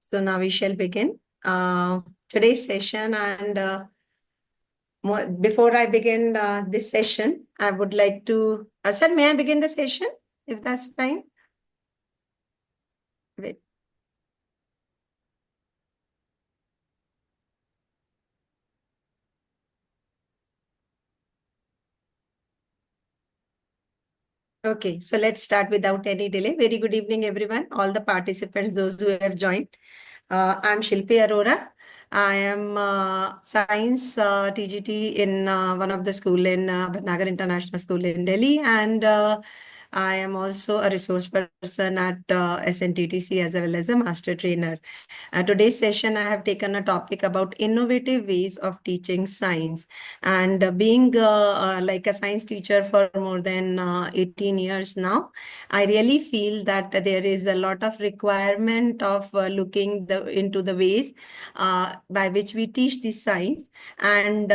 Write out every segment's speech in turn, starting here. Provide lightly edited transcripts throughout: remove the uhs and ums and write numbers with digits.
So now we shall begin today's session. And before I begin this session, I would like to, sir, may I begin the session if that's fine? Wait. Okay, so let's start without any delay. Very good evening, everyone, all the participants, those who have joined. I'm Shilpi Arora. I am science TGT in one of the school in Bhatnagar International School in Delhi, and I am also a resource person at SNTTC as well as a master trainer. Today's session, I have taken a topic about innovative ways of teaching science. And being like a science teacher for more than 18 years now, I really feel that there is a lot of requirement of looking into the ways by which we teach this science. And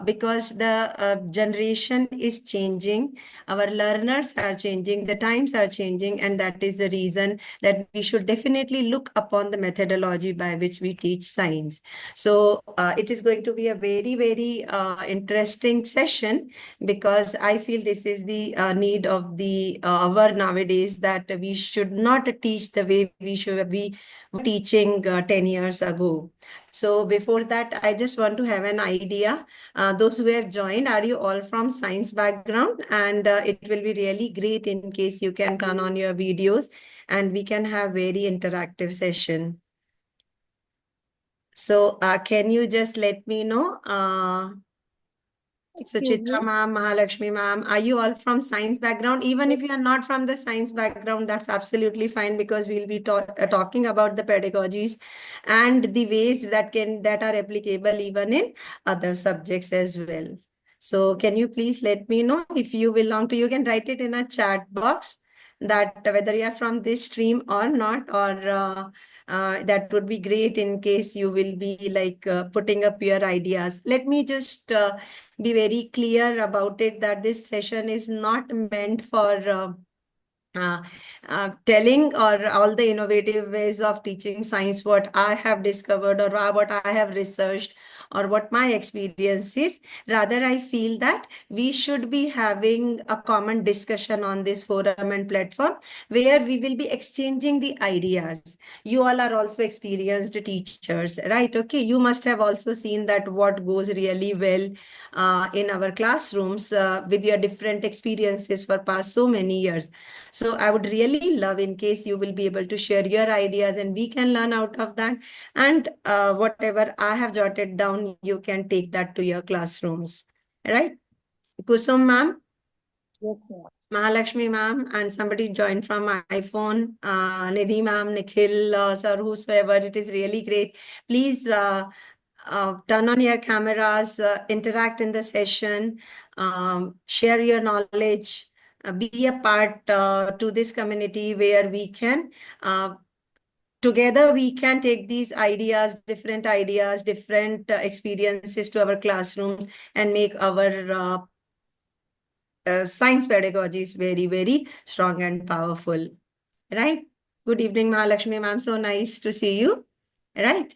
because the generation is changing, our learners are changing, the times are changing, and that is the reason that we should definitely look upon the methodology by which we teach science. So it is going to be a very, very interesting session, because I feel this is the need of the hour nowadays, that we should not teach the way we should be teaching 10 years ago. So before that, I just want to have an idea. Those who have joined, are you all from science background? And it will be really great in case you can turn on your videos and we can have very interactive session. So can you just let me know, Suchitra ma'am, Mahalakshmi ma'am, are you all from science background? Even if you are not from the science background, that's absolutely fine, because we'll be talking about the pedagogies and the ways that are applicable even in other subjects as well. So can you please let me know if you belong to, you can write it in a chat box, that whether you are from this stream or not, or that would be great in case you will be like putting up your ideas. Let me just be very clear about it, that this session is not meant for telling or all the innovative ways of teaching science, what I have discovered or what I have researched or what my experience is. Rather, I feel that we should be having a common discussion on this forum and platform, where we will be exchanging the ideas. You all are also experienced teachers, right? Okay, you must have also seen that what goes really well in our classrooms with your different experiences for past so many years. So I would really love in case you will be able to share your ideas and we can learn out of that. And whatever I have jotted down, you can take that to your classrooms, right? Kusum ma'am, Yes, ma'am. Mahalakshmi ma'am, and somebody joined from my iPhone, Nidhi ma'am, Nikhil sir, whosoever, it is really great. Please turn on your cameras, interact in the session, share your knowledge, be a part to this community, where we can together we can take these ideas, different experiences to our classrooms and make our science pedagogy is very, very strong and powerful, right? Good evening, Mahalakshmi ma'am. So nice to see you, right?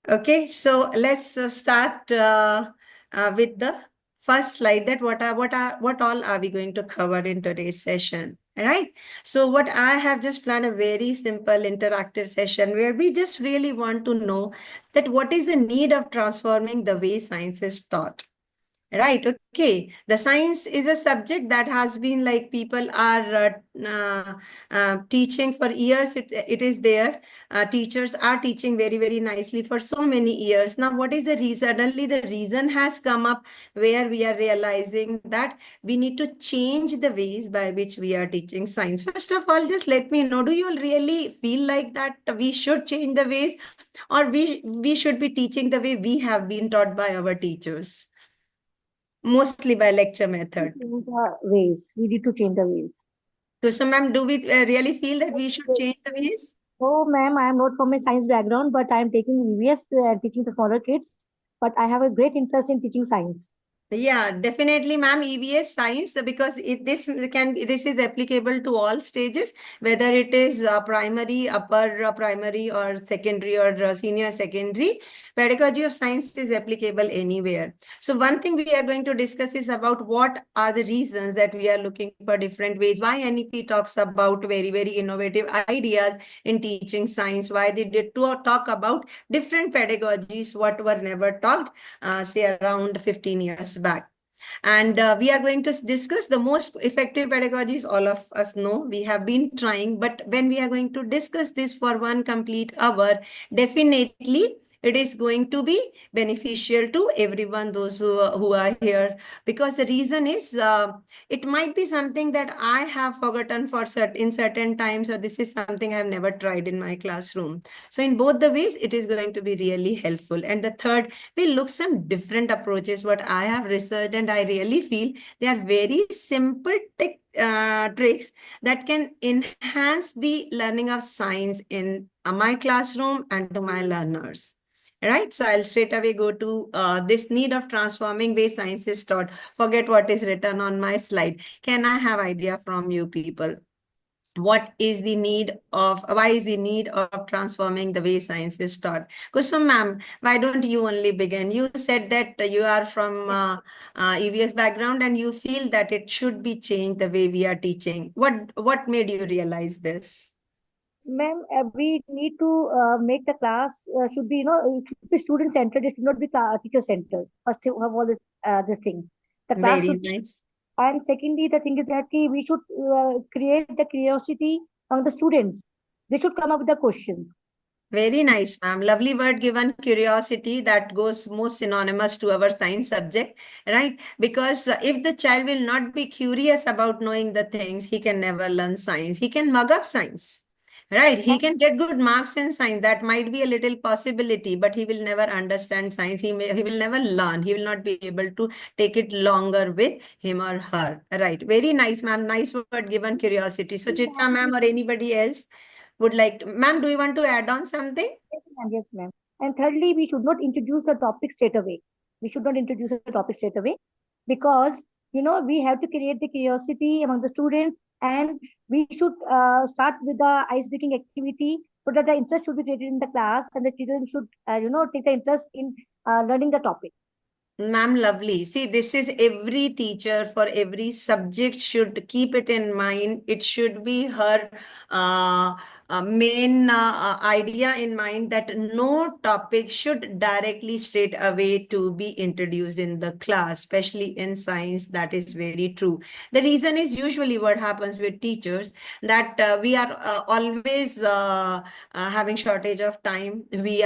Okay, so let's start with the first slide, that what all are we going to cover in today's session, right? So what I have just planned, a very simple interactive session where we just really want to know that what is the need of transforming the way science is taught. Right. Okay. The science is a subject that has been like people are teaching for years. It is there. Teachers are teaching very, very nicely for so many years. Now, what is the reason? Suddenly, the reason has come up where we are realizing that we need to change the ways by which we are teaching science. First of all, just let me know, do you really feel like that we should change the ways, or we should be teaching the way we have been taught by our teachers? Mostly by lecture method. Change the ways. We need to change the ways. So, ma'am, do we really feel that we should change the ways? So, ma'am, I am not from a science background, but I am taking EVS and teaching the smaller kids. But I have a great interest in teaching science. Yeah, definitely, ma'am. EVS science, because this is applicable to all stages, whether it is primary, upper primary, or secondary, or senior secondary. Pedagogy of science is applicable anywhere. So one thing we are going to discuss is about what are the reasons that we are looking for different ways. Why NEP talks about very innovative ideas in teaching science. Why they did to talk about different pedagogies, what were never talked say around 15 years back. And we are going to discuss the most effective pedagogies. All of us know we have been trying, but when we are going to discuss this for one complete hour, definitely it is going to be beneficial to everyone, those who are here, because the reason is it might be something that I have forgotten for certain times, or this is something I have never tried in my classroom. So in both the ways, it is going to be really helpful. And the third, we'll look some different approaches, what I have researched, and I really feel they are very simple tricks that can enhance the learning of science in my classroom and to my learners. Right, so I'll straight away go to this need of transforming way science is taught. Forget what is written on my slide. Can I have idea from you people? What is the need of, why is the need of transforming the way science is taught? Kusum ma'am, why don't you only begin? You said that you are from EVS background and you feel that it should be changed the way we are teaching. What made you realize this? Ma'am, we need to make the class should be, it should be student centered. It should not be teacher centered. First of all, this thing. The class Very should, nice. and secondly, the thing is that we should create the curiosity among the students. They should come up with the questions. Very nice, ma'am. Lovely word given, curiosity, that goes most synonymous to our science subject, right? Because if the child will not be curious about knowing the things, he can never learn science. He can mug up science, right? He can get good marks in science. That might be a little possibility, but he will never understand science. He will never learn. He will not be able to take it longer with him or her, right? Very nice, ma'am. Nice word given, curiosity. So Chitra ma'am or anybody else would like to, ma'am, do you want to add on something? Yes, ma'am. Yes, ma'am. And thirdly, we should not introduce the topic straight away. We should not introduce the topic straight away because, we have to create the curiosity among the students, and we should start with the ice breaking activity so that the interest should be created in the class and the children should, take the interest in learning the topic. Ma'am, lovely. See, this is every teacher for every subject should keep it in mind. It should be her main idea in mind that no topic should directly straight away to be introduced in the class, especially in science. That is very true. The reason is usually what happens with teachers that we are always having shortage of time. We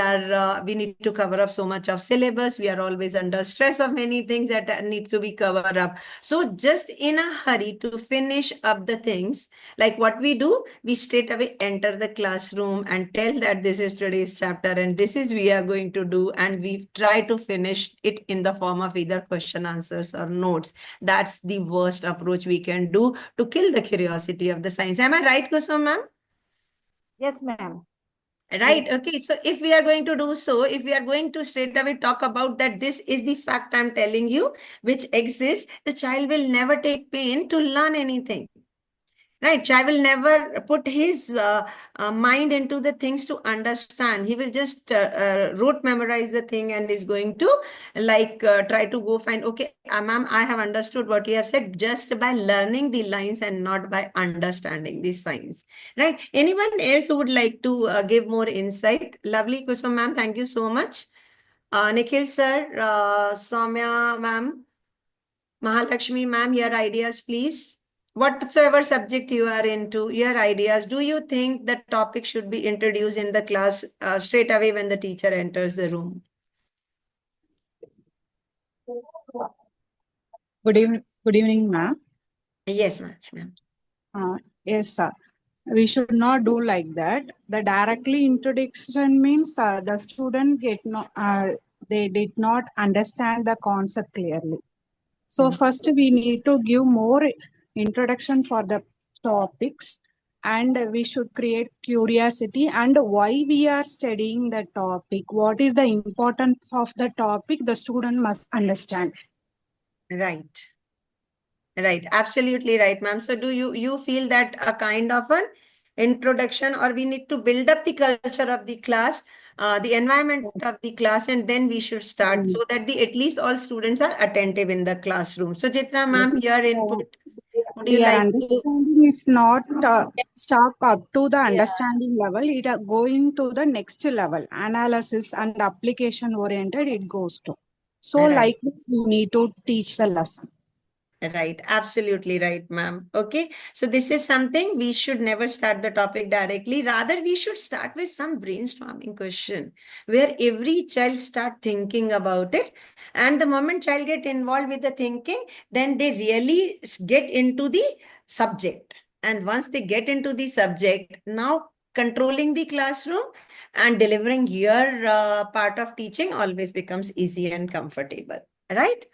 need to cover up so much of syllabus. We are always under stress of many things that needs to be covered up. So just in a hurry to finish up the things, like what we do, we straight away enter the classroom and tell that this is today's chapter and this is we are going to do, and we try to finish it in the form of either question answers or notes. That's the worst approach we can do to kill the curiosity of the science. Am I right, Kusum ma'am? Yes, ma'am. Right. Okay. So if we are going to do so, if we are going to straight away talk about that, this is the fact I'm telling you, which exists, the child will never take pain to learn anything. Right. Child will never put his mind into the things to understand. He will just rote memorize the thing and is going to try to go find, okay, ma'am, I have understood what you have said just by learning the lines and not by understanding the signs. Right. Anyone else who would like to give more insight? Lovely, Kusum ma'am. Thank you so much. Nikhil sir, Soumya ma'am, Mahalakshmi ma'am, your ideas, please. Whatsoever subject you are into, your ideas. Do you think the topic should be introduced in the class straight away when the teacher enters the room? Good evening, ma'am. Yes, ma'am. Yes, sir. We should not do like that. The directly introduction means the student they did not understand the concept clearly. So first we need to give more introduction for the topics, and we should create curiosity and why we are studying the topic. What is the importance of the topic? The student must understand. Right. Right, absolutely right, ma'am. So do you feel that a kind of an introduction, or we need to build up the culture of the class, the environment of the class, and then we should start so that the at least all students are attentive in the classroom. So Chitra ma'am, your input, would you Their like to? understanding is not stop up to the understanding level. It going to the next level, analysis and application oriented. It goes to. So Right. like this, we need to teach the lesson. Right, absolutely right, ma'am. Okay, so this is something we should never start the topic directly. Rather, we should start with some brainstorming question where every child start thinking about it. And the moment child get involved with the thinking, then they really get into the subject. And once they get into the subject, now controlling the classroom and delivering your part of teaching always becomes easy and comfortable, right?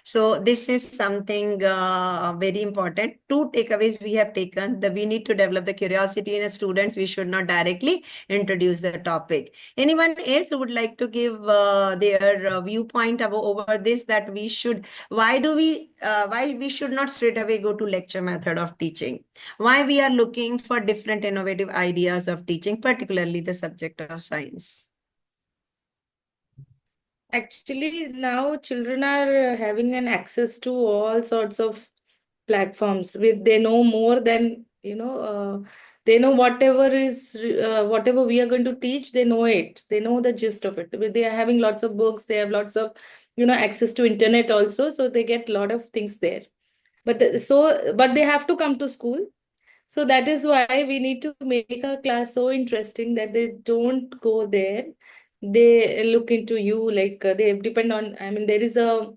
So this is something very important. Two takeaways we have taken: that we need to develop the curiosity in students. We should not directly introduce the topic. Anyone else who would like to give their viewpoint over this? That we should, why we should not straight away go to lecture method of teaching? Why we are looking for different innovative ideas of teaching, particularly the subject of science? Actually, now children are having an access to all sorts of platforms. They know more than, they know whatever we are going to teach, they know it. They know the gist of it. They are having lots of books. They have lots of, access to internet also. So they get a lot of things there. But they have to come to school. So that is why we need to make our class so interesting that they don't go there. They look into you, like they depend on, I mean, there is a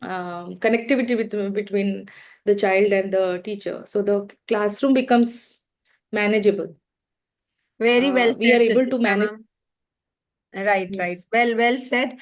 connectivity between the child and the teacher. So the classroom becomes manageable. Very well We are said, able to Suchita manage. ma'am. Right, right. Yes. Well said.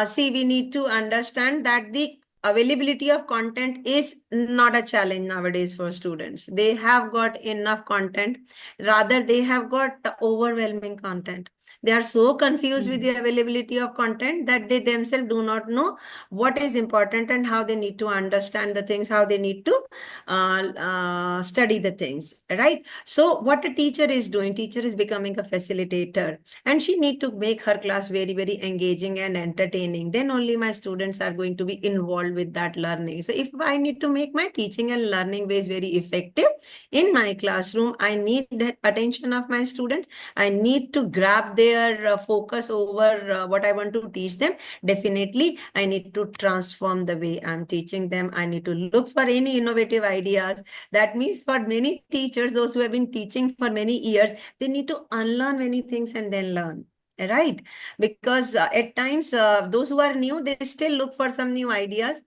See, we need to understand that the availability of content is not a challenge nowadays for students. They have got enough content. Rather, they have got overwhelming content. They are so confused with the availability of content that they themselves do not know what is important and how they need to understand the things, how they need to study the things, right? So what a teacher is doing, teacher is becoming a facilitator, and she need to make her class very, very engaging and entertaining. Then only my students are going to be involved with that learning. So if I need to make my teaching and learning ways very effective in my classroom, I need the attention of my students. I need to grab their focus over what I want to teach them. Definitely, I need to transform the way I'm teaching them. I need to look for any innovative ideas. That means for many teachers, those who have been teaching for many years, they need to unlearn many things and then learn, right? Because at times those who are new, they still look for some new ideas,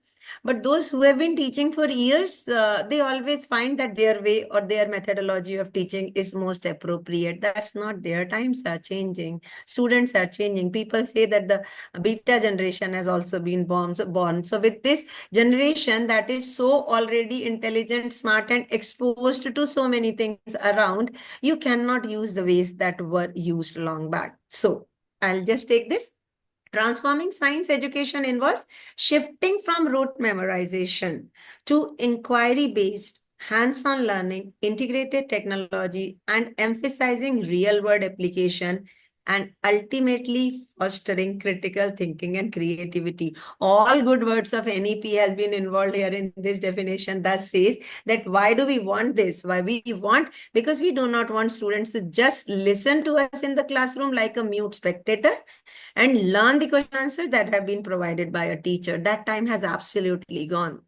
but those who have been teaching for years, they always find that their way or their methodology of teaching is most appropriate. That's not there. Times are changing, students are changing. People say that the beta generation has also been born. So with this generation that is so already intelligent, smart, and exposed to so many things around, you cannot use the ways that were used long back. So I'll just take this. Transforming science education involves shifting from rote memorization to inquiry-based, hands-on learning, integrated technology, and emphasizing real-world application, and ultimately fostering critical thinking and creativity. All good words of NEP has been involved here in this definition. That says that why do we want this? Why we want? Because we do not want students to just listen to us in the classroom like a mute spectator and learn the question answers that have been provided by a teacher. That time has absolutely gone,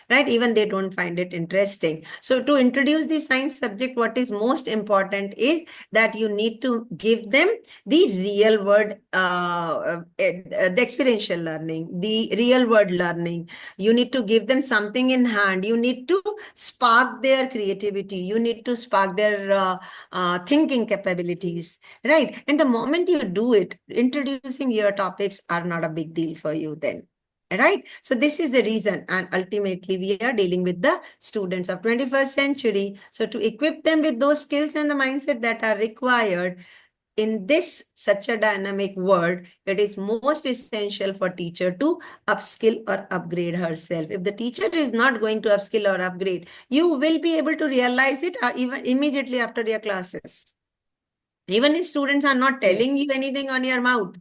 right? Even they don't find it interesting. So to introduce the science subject, what is most important is that you need to give them the real world, the experiential learning, the real world learning. You need to give them something in hand. You need to spark their creativity. You need to spark their thinking capabilities, right? And the moment you do it, introducing your topics are not a big deal for you then. Right? So this is the reason. And ultimately, we are dealing with the students of 21st century. So to equip them with those skills and the mindset that are required, in this such a dynamic world, it is most essential for teacher to upskill or upgrade herself. If the teacher is not going to upskill or upgrade, you will be able to realize it even immediately after your classes. Even if students are not telling you anything on your mouth,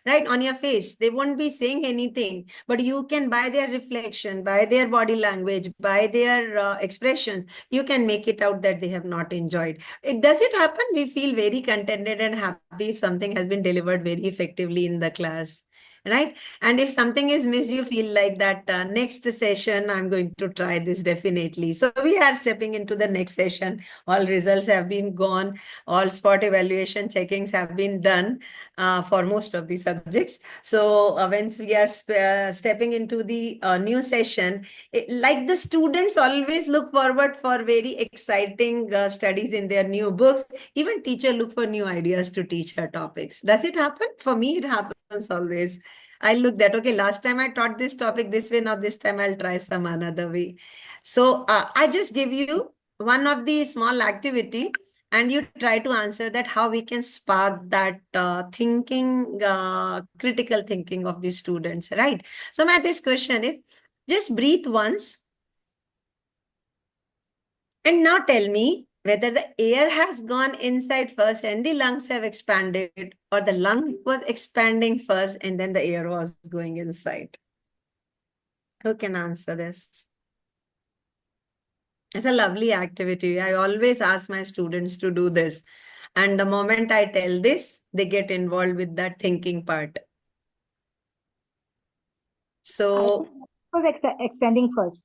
right, on your face, they won't be saying anything, but you can, by their reflection, by their body language, by their expressions, you can make it out that they have not enjoyed it. Does it happen? We feel very contented and happy if something has been delivered very effectively in the class, right? And if something is missed, you feel like that next session I'm going to try this definitely. So we are stepping into the next session. All results have been gone, all spot evaluation checkings have been done for most of the subjects. So once we are stepping into the new session, like the students always look forward for very exciting studies in their new books. Even teacher look for new ideas to teach her topics. Does it happen? For me, it happens always. I look that, okay, last time I taught this topic this way, now this time I'll try some another way. So I just give you one of the small activity, and you try to answer that how we can spark that thinking, critical thinking of the students, right? So my this question is, just breathe once and now tell me whether the air has gone inside first and the lungs have expanded, or the lung was expanding first and then the air was going inside. Who can answer this? It's a lovely activity. I always ask my students to do this. And the moment I tell this, they get involved with that thinking part. So, Expanding first.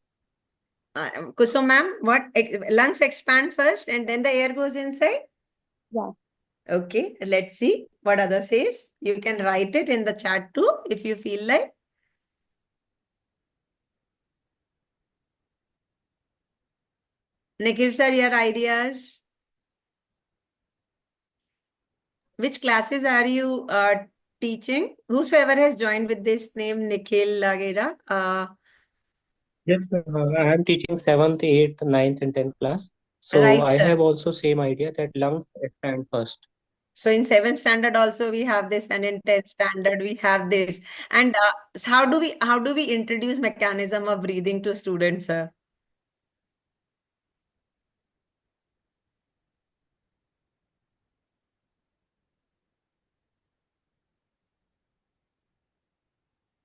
So ma'am, what lungs expand first and then the air goes inside? Yeah. Okay, let's see what other says. You can write it in the chat too if you feel like. Nikhil sir, your ideas? Which classes are you teaching? Whosoever has joined with this name, Nikhil Lagera. Yes, I am teaching 7th, 8th, 9th, and 10th class. So Right, I sir. have also same idea that lungs expand first. So in 7th standard also we have this, and in 10th standard we have this. And how do we introduce mechanism of breathing to students, sir?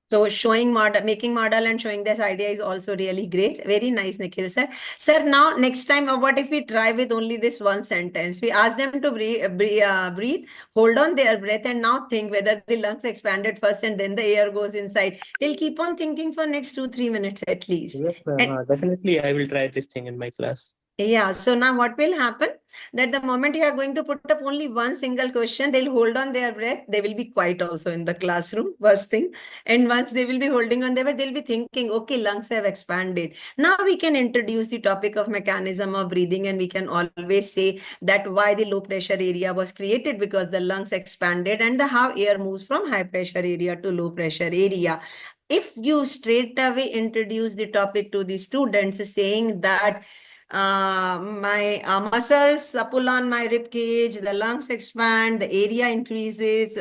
So showing model, making model and showing this idea is also really great. Very nice, Nikhil sir. Sir, now next time, what if we try with only this one sentence? We ask them to breathe, hold on their breath, and now think whether the lungs expanded first and then the air goes inside. They'll keep on thinking for next 2-3 minutes at least. Yes, And definitely I will try this thing in my class. yeah, so now what will happen? That the moment you are going to put up only one single question, they'll hold on their breath. They will be quiet also in the classroom, first thing. And once they will be holding on their breath, they'll be thinking, okay, lungs have expanded. Now we can introduce the topic of mechanism of breathing, and we can always say that why the low pressure area was created, because the lungs expanded, and the how air moves from high pressure area to low pressure area. If you straight away introduce the topic to the students saying that my muscles pull on my rib cage, the lungs expand, the area increases,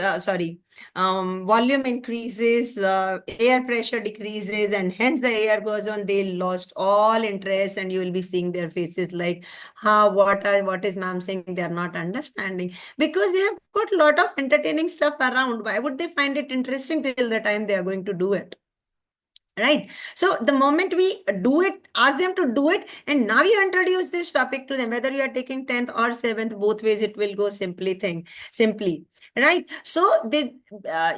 volume increases, air pressure decreases, and hence the air goes on, they lost all interest, and you will be seeing their faces like, what is ma'am saying? They are not understanding, because they have got a lot of entertaining stuff around. Why would they find it interesting till the time they are going to do it? Right. So the moment we do it, ask them to do it, and now you introduce this topic to them, whether you are taking 10th or 7th, both ways it will go simply. Right. So they,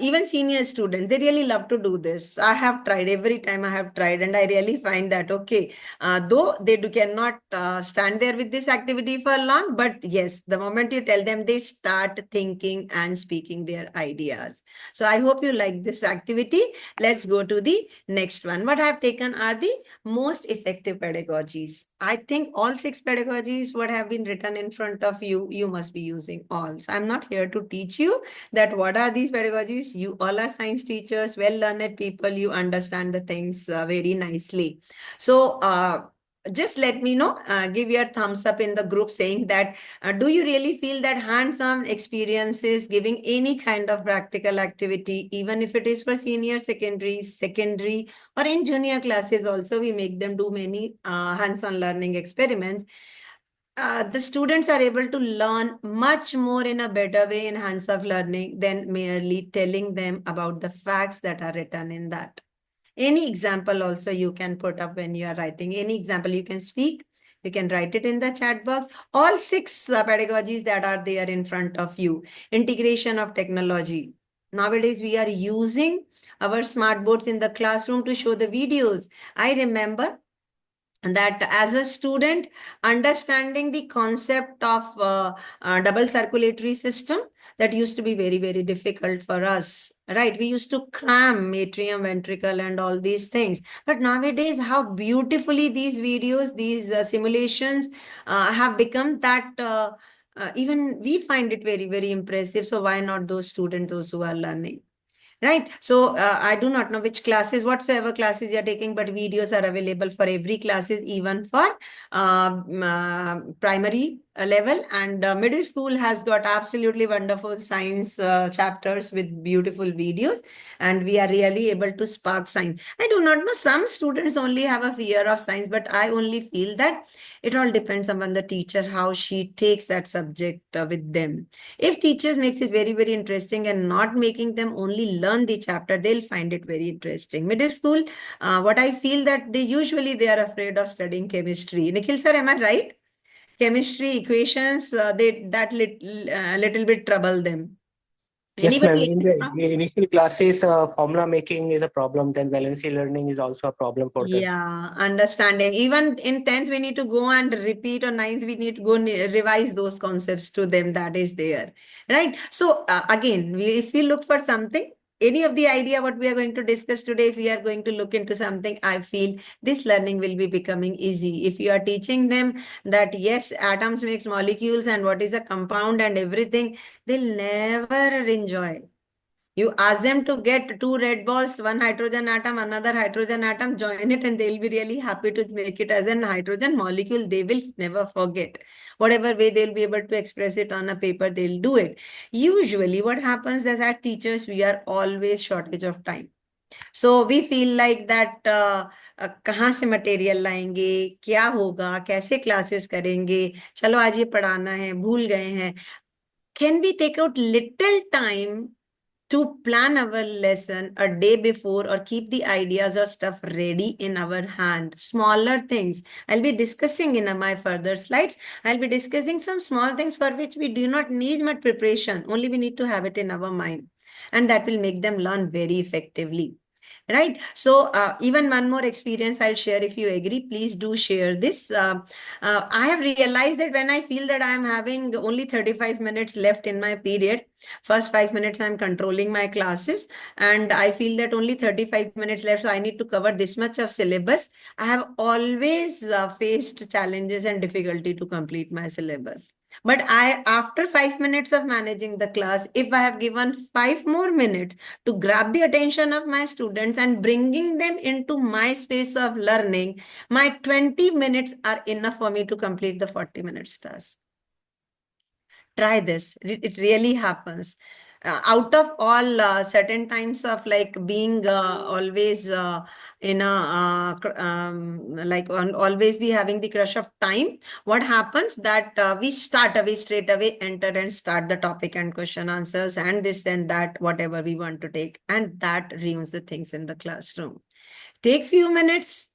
even senior students, they really love to do this. I have tried every time I have tried, and I really find that, okay, though they cannot stand there with this activity for long, but yes, the moment you tell them, they start thinking and speaking their ideas. So I hope you like this activity. Let's go to the next one. What I have taken are the most effective pedagogies. I think all 6 pedagogies what have been written in front of you, you must be using all. So I'm not here to teach you that what are these pedagogies. You all are science teachers, well-learned people. You understand the things very nicely. So just let me know, give your thumbs up in the group saying that, do you really feel that hands-on experiences, giving any kind of practical activity, even if it is for senior secondary, or in junior classes also, we make them do many hands-on learning experiments. The students are able to learn much more in a better way in hands-on learning than merely telling them about the facts that are written in that. Any example also you can put up when you are writing. Any example you can speak, you can write it in the chat box. All 6 pedagogies that are there in front of you. Integration of technology. Nowadays, we are using our smart boards in the classroom to show the videos. I remember that as a student, understanding the concept of double circulatory system, that used to be very, very difficult for us, right? We used to cram atrium, ventricle, and all these things. But nowadays, how beautifully these videos, these simulations have become that even we find it very, very impressive. So why not those students, those who are learning? Right. So I do not know which classes, whatsoever classes you're taking, but videos are available for every classes, even for primary level, and middle school has got absolutely wonderful science chapters with beautiful videos, and we are really able to spark science. I do not know, some students only have a fear of science, but I only feel that it all depends upon the teacher, how she takes that subject with them. If teachers makes it very, very interesting and not making them only learn the chapter, they'll find it very interesting. Middle school, what I feel that they are afraid of studying chemistry. Nikhil sir, am I right? Chemistry equations, little bit trouble them. Yes, ma'am. Anybody? In the initial classes, formula making is a problem. Then valency learning is also a problem for them. Yeah, understanding. Even in 10th, we need to go and repeat, or 9th, we need to go revise those concepts to them. That is there, right? So again, if we look for something, any of the idea what we are going to discuss today, if we are going to look into something, I feel this learning will be becoming easy. If you are teaching them that, yes, atoms makes molecules and what is a compound and everything, they'll never enjoy. You ask them to get 2 red balls, 1 hydrogen atom, another hydrogen atom, join it, and they'll be really happy to make it as a hydrogen molecule. They will never forget. Whatever way they'll be able to express it on a paper, they'll do it. Usually what happens is, as teachers, we are always shortage of time. So we feel like that कहाँ से material लाएंगे, क्या होगा, कैसे classes करेंगे, चलो आज ये पढ़ाना है, भूल गए हैं. Can we take out little time to plan our lesson a day before, or keep the ideas or stuff ready in our hand? Smaller things. I'll be discussing in my further slides. I'll be discussing some small things for which we do not need much preparation. Only we need to have it in our mind. And that will make them learn very effectively. Right. So even one more experience I'll share. If you agree, please do share this. I have realized that when I feel that I'm having only 35 minutes left in my period, first 5 minutes I'm controlling my classes, and I feel that only 35 minutes left, so I need to cover this much of syllabus. I have always faced challenges and difficulty to complete my syllabus. But after 5 minutes of managing the class, if I have given 5 more minutes to grab the attention of my students and bringing them into my space of learning, my 20 minutes are enough for me to complete the 40 minutes task. Try this. It really happens. Out of all certain times of like being always in a always be having the crush of time, what happens that we straight away enter and start the topic and question answers and this and that, whatever we want to take, and that ruins the things in the classroom. Take few minutes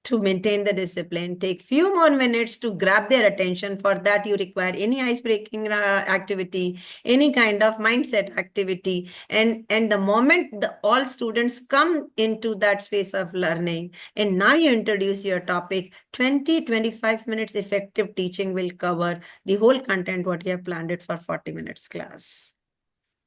to maintain the discipline, take few more minutes to grab their attention. For that, you require any ice-breaking activity, any kind of mindset activity. And the moment all students come into that space of learning, and now you introduce your topic, 20-25 minutes effective teaching will cover the whole content what you have planned it for 40 minutes class.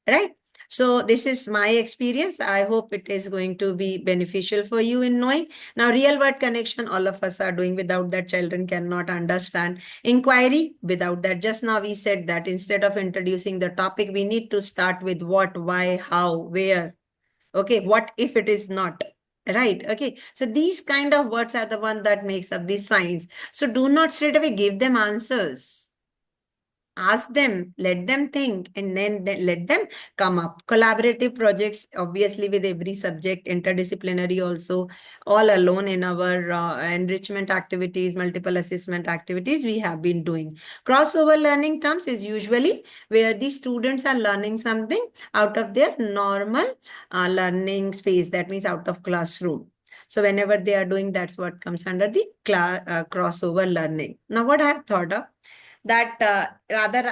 Right? So this is my experience. I hope it is going to be beneficial for you in knowing. Now, real world connection, all of us are doing. Without that, children cannot understand. Inquiry, without that, just now we said that instead of introducing the topic, we need to start with what, why, how, where. Okay, what if it is not? Right. Okay. So these kind of words are the one that makes up the science. So do not straight away give them answers. Ask them, let them think, and then let them come up. Collaborative projects, obviously, with every subject, interdisciplinary also, all alone in our enrichment activities, multiple assessment activities we have been doing. Crossover learning terms is usually where the students are learning something out of their normal learning space, that means out of classroom. So whenever they are doing, that's what comes under the crossover learning. Now, what I have thought of, that rather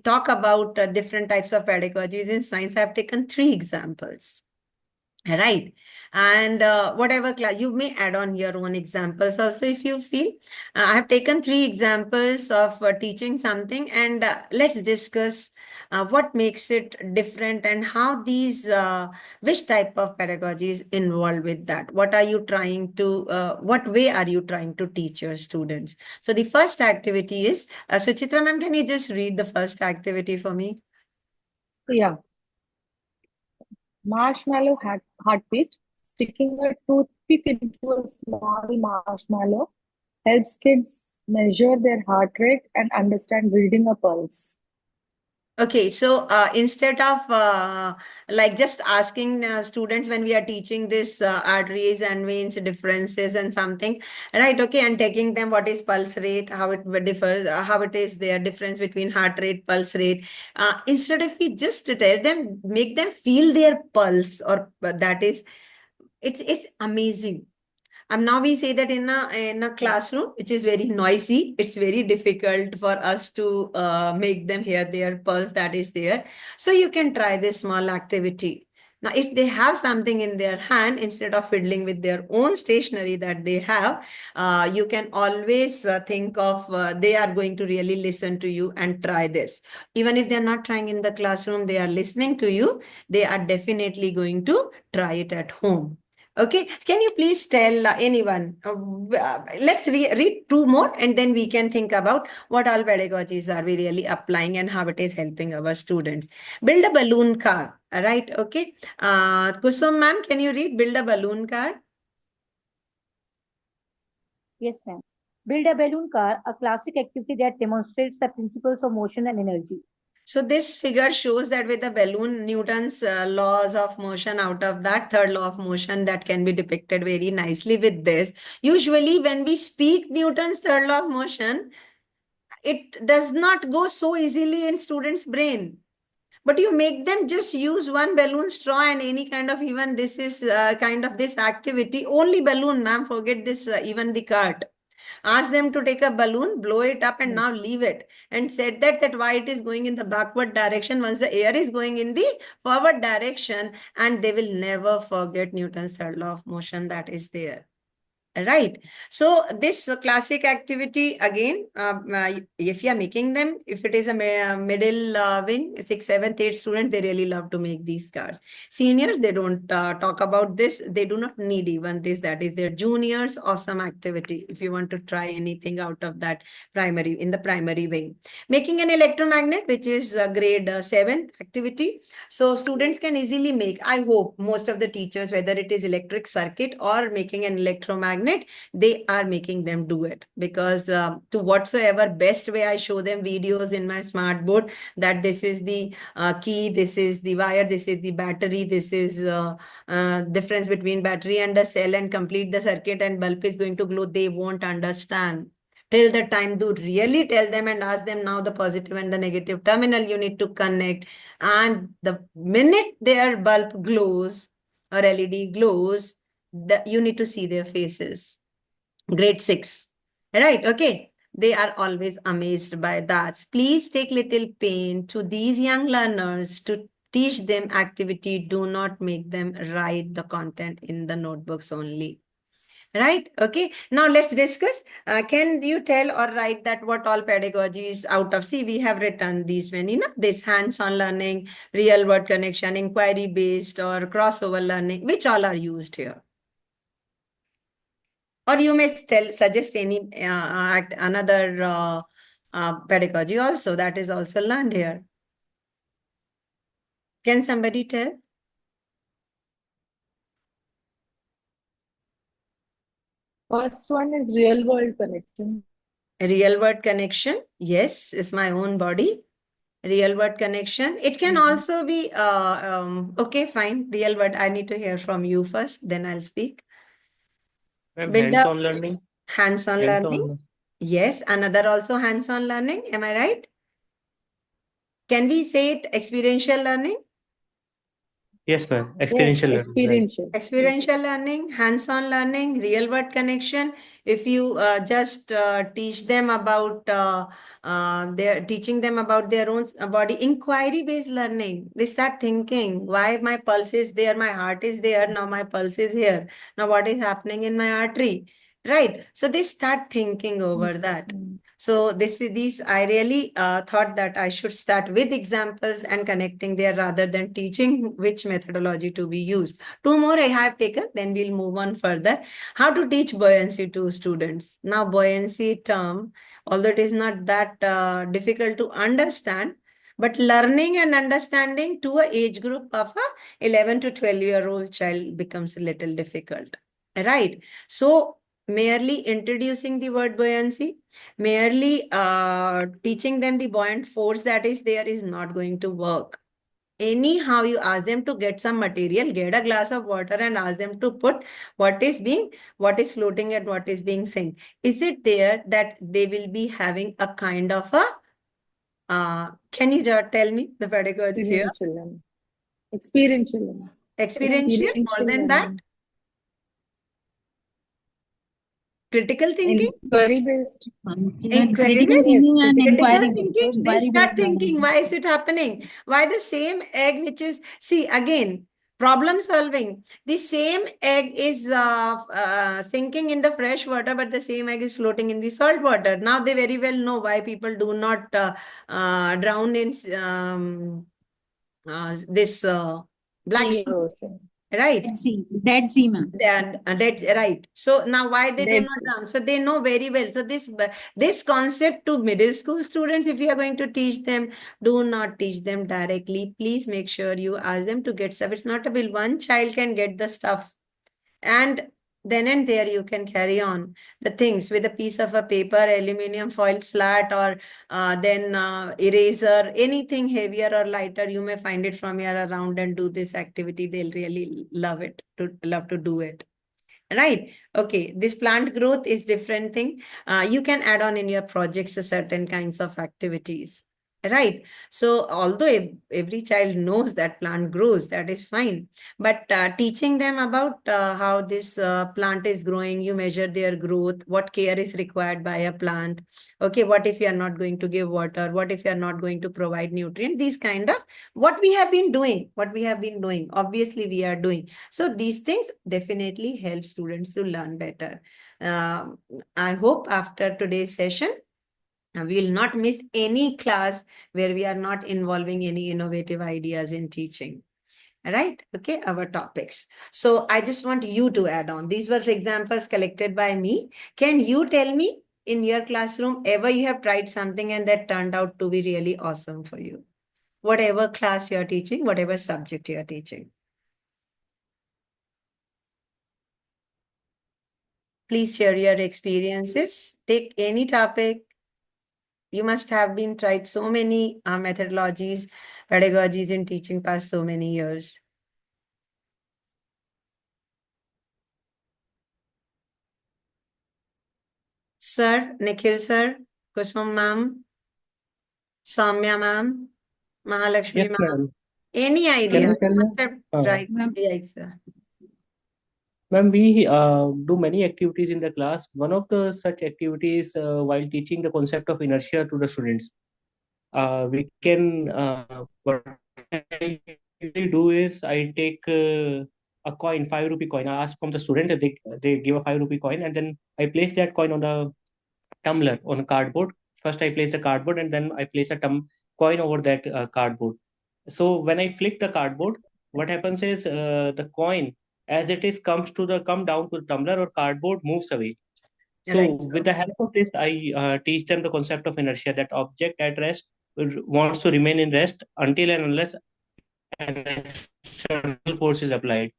talk about different types of pedagogies in science. I've taken 3 examples. Right. And whatever class, you may add on your own examples also if you feel. I have taken 3 examples of teaching something, and let's discuss what makes it different and how these, which type of pedagogy is involved with that. What are you trying to, what way are you trying to teach your students? So the first activity is, Suchitra ma'am, can you just read the first activity for me? Yeah. Marshmallow heartbeat. Sticking a toothpick into a small marshmallow helps kids measure their heart rate and understand reading a pulse. Okay, so instead of like just asking students when we are teaching this arteries and veins differences and something, right? Okay, and taking them what is pulse rate, how it differs, how it is their difference between heart rate, pulse rate. Instead of we just tell them, make them feel their pulse, or that is, it's amazing. Now we say that in a classroom, which is very noisy, it's very difficult for us to make them hear their pulse that is there. So you can try this small activity. Now, if they have something in their hand, instead of fiddling with their own stationery that they have, you can always think of they are going to really listen to you and try this. Even if they're not trying in the classroom, they are listening to you, they are definitely going to try it at home. Okay, can you please tell anyone? Let's read 2 more, and then we can think about what all pedagogies are we really applying and how it is helping our students. Build a balloon car. All right, okay. Kusum ma'am, can you read build a balloon car? Yes, ma'am. Build a balloon car, a classic activity that demonstrates the principles of motion and energy. So this figure shows that with the balloon, Newton's laws of motion, out of that third law of motion, that can be depicted very nicely with this. Usually when we speak Newton's third law of motion, it does not go so easily in students' brain. But you make them just use one balloon straw and any kind of, even this is kind of this activity, only balloon, ma'am, forget this, even the cart. Ask them to take a balloon, blow it up, and now leave it. And said that why it is going in the backward direction once the air is going in the forward direction, and they will never forget Newton's third law of motion that is there. Right. So this classic activity again, if you are making them, if it is a middle wing, 6th, 7th, 8th students, they really love to make these cards. Seniors, they don't talk about this. They do not need even this. That is their juniors. Awesome activity. If you want to try anything out of that primary, in the primary wing. Making an electromagnet, which is grade 7th activity. So students can easily make, I hope most of the teachers, whether it is electric circuit or making an electromagnet, they are making them do it, because to whatsoever best way I show them videos in my smart board, that this is the key, this is the wire, this is the battery, this is difference between battery and a cell, and complete the circuit and bulb is going to glow, they won't understand. Till the time do really tell them and ask them, now the positive and the negative terminal you need to connect, and the minute their bulb glows or LED glows, you need to see their faces. Grade 6. Right, okay. They are always amazed by that. Please take little pain to these young learners to teach them activity. Do not make them write the content in the notebooks only. Right, okay. Now let's discuss. Can you tell or write that what all pedagogies out of, see, we have written these many, this hands-on learning, real world connection, inquiry based, or crossover learning, which all are used here? Or you may suggest any another pedagogy also that is also learned here. Can somebody tell? First one is real world connection. Real world connection, yes, is my own body. Real world connection. It can also be, okay, fine. Real world. I need to hear from you first, then I'll speak. Ma'am, Build up hands-on learning. hands-on learning. Hands-on. Yes, another also hands-on learning. Am I right? Can we say it experiential learning? Yes, ma'am. Yes, Experiential learning. Right. experiential. Experiential learning, hands-on learning, real world connection. If you just teach them about teaching them about their own body, inquiry-based learning. They start thinking, why my pulse is there, my heart is there, now my pulse is here. Now what is happening in my artery? Right. So they start thinking over that. Mm. So these I really thought that I should start with examples and connecting there rather than teaching which methodology to be used. Two more I have taken, then we'll move on further. How to teach buoyancy to students. Now, buoyancy term, although it is not that difficult to understand, but learning and understanding to a age group of a 11 to 12-year-old child becomes a little difficult. Right. So merely introducing the word buoyancy, merely teaching them the buoyant force that is there is not going to work. Anyhow, you ask them to get some material, get a glass of water and ask them to put what is floating and what is being seen. Is it there that they will be having a kind of a, can you tell me the pedagogy here? Experiential learning. Experiential learning. Experiential, more Experiential than that, learning. critical thinking? Inquiry based. Inquiry Critical based, thinking and critical inquiry thinking, based, they inquiry start based thinking, learning. why is it happening? Why the same egg, which is, see, again, problem solving. The same egg is sinking in the fresh water, but the same egg is floating in the salt water. Now they very well know why people do not drown in this Black Sea, Ocean. right? Dead Sea, ma'am. That's right. So now why they do Dead not Sea. drown? So they know very well. So this concept to middle school students, if you are going to teach them, do not teach them directly. Please make sure you ask them to get stuff. It's not a bill. One child can get the stuff, and then and there you can carry on the things with a piece of a paper, aluminum foil flat, or then eraser, anything heavier or lighter. You may find it from here around and do this activity. They'll really love to do it. Right. Okay. This plant growth is different thing. You can add on in your projects a certain kinds of activities. Right. So although every child knows that plant grows, that is fine. But teaching them about how this plant is growing, you measure their growth, what care is required by a plant. Okay. What if you are not going to give water? What if you are not going to provide nutrients? These kind of what we have been doing, obviously we are doing. So these things definitely help students to learn better. I hope after today's session, we will not miss any class where we are not involving any innovative ideas in teaching. Right? Okay, our topics. So I just want you to add on. These were examples collected by me. Can you tell me in your classroom ever you have tried something and that turned out to be really awesome for you? Whatever class you are teaching, whatever subject you are teaching. Please share your experiences. Take any topic. You must have been tried so many methodologies, pedagogies in teaching past so many years. Sir, Nikhil sir, Kusum ma'am, Soumya ma'am, Mahalakshmi Yes, ma'am. ma'am. Any Can idea? I tell Must you? have tried. Ma'am. Yes, sir. Ma'am, we do many activities in the class. One of the such activities while teaching the concept of inertia to the students, we can what I usually do is I take a coin, 5 rupee coin. I ask from the student that they give a 5 rupee coin, and then I place that coin on the tumbler on a cardboard. First, I place the cardboard, and then I place a coin over that cardboard. So when I flick the cardboard, what happens is the coin, as it is come down to the tumbler or cardboard, moves away. So Right. with the help of this, I teach them the concept of inertia. That object at rest wants to remain in rest until and unless an external force is applied.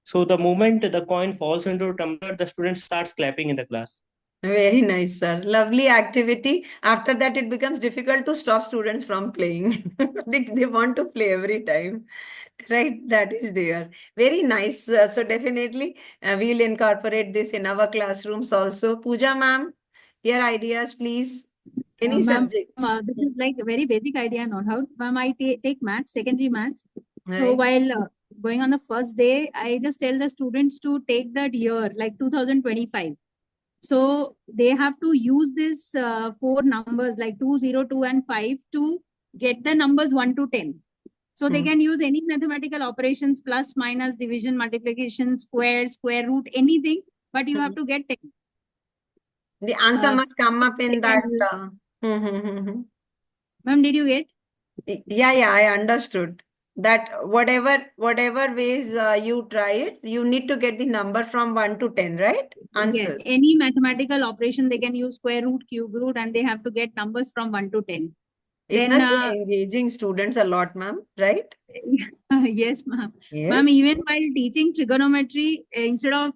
So the moment the coin falls into a tumbler, the student starts clapping in the class. Very nice, sir. Lovely activity. After that, it becomes difficult to stop students from playing. They want to play every time. Right, that is there. Very nice. So definitely, we'll incorporate this in our classrooms also. Pooja, ma'am, your ideas, please. Any Ma'am, subject. this is like a very basic idea, not how. Ma'am, I take maths, secondary maths. So Right. while going on the first day, I just tell the students to take that year, like 2025. So they have to use this four numbers like 2, 0, 2, and 5 to get the numbers 1 to 10. So they Hmm. can use any mathematical operations, plus, minus, division, multiplication, square root, anything, but you have to get 10. The answer Uh, must come up they in can that. use. Hmm. Ma'am, did you get? Yeah, I understood that whatever ways you try it, you need to get the number from 1 to 10, right? Yes, Answers. any mathematical operation, they can use square root, cube root, and they have to get numbers from 1 to 10. It Then, must be engaging students a lot, ma'am, right? yes, ma'am. Yes. Ma'am, even while teaching trigonometry, instead of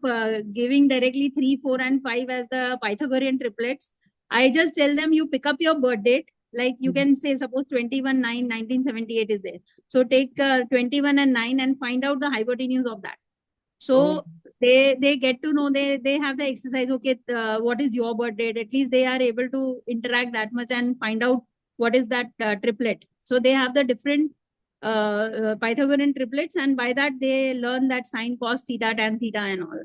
giving directly 3, 4, and 5 as the Pythagorean triplets, I just tell them you pick up your birth date. Like you can say, suppose 21/9, 1978 is there. So take 21 and 9 and find out the hypotenuse of that. So they get to know, they have the exercise. Okay, what is your birth date? At least they are able to interact that much and find out what is that triplet. So they have the different Pythagorean triplets, and by that they learn that sine, cos, theta, tan, theta, and all.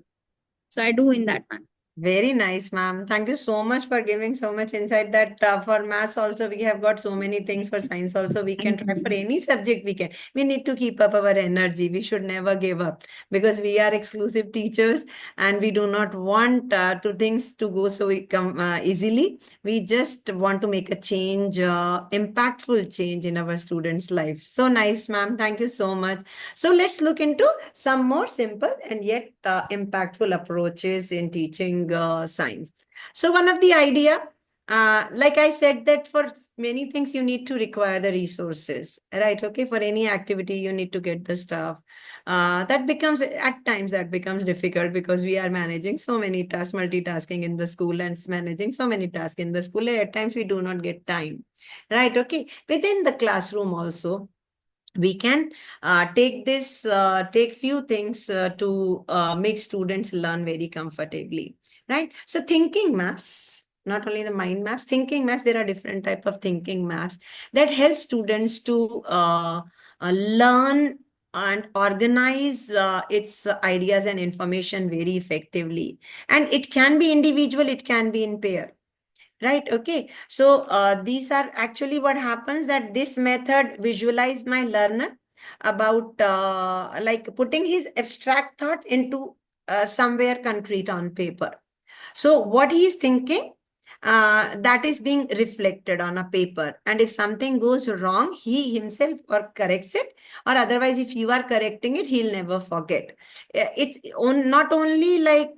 So I do in that manner. Very nice, ma'am. Thank you so much for giving so much insight that for maths also we have got so many things. For science also we can try. For any subject we can. We need to keep up our energy. We should never give up because we are exclusive teachers and we do not want to things to go so easily. We just want to make a change, impactful change in our students' life. So nice, ma'am. Thank you so much. So let's look into some more simple and yet impactful approaches in teaching science. So one of the idea, like I said, that for many things you need to require the resources, right? Okay, for any activity you need to get the stuff. That becomes at times that becomes difficult because we are managing so many tasks, multitasking in the school and managing so many tasks in the school. At times we do not get time, right? Okay, within the classroom also we can take few things to make students learn very comfortably, right? So thinking maps, not only the mind maps, thinking maps, there are different type of thinking maps that help students to learn and organize its ideas and information very effectively. And it can be individual, it can be in pair. Right. Okay. So these are actually what happens, that this method visualize my learner about like putting his abstract thought into somewhere concrete on paper. So what he is thinking, that is being reflected on a paper. And if something goes wrong, he himself or corrects it, or otherwise, if you are correcting it, he'll never forget. It's not only like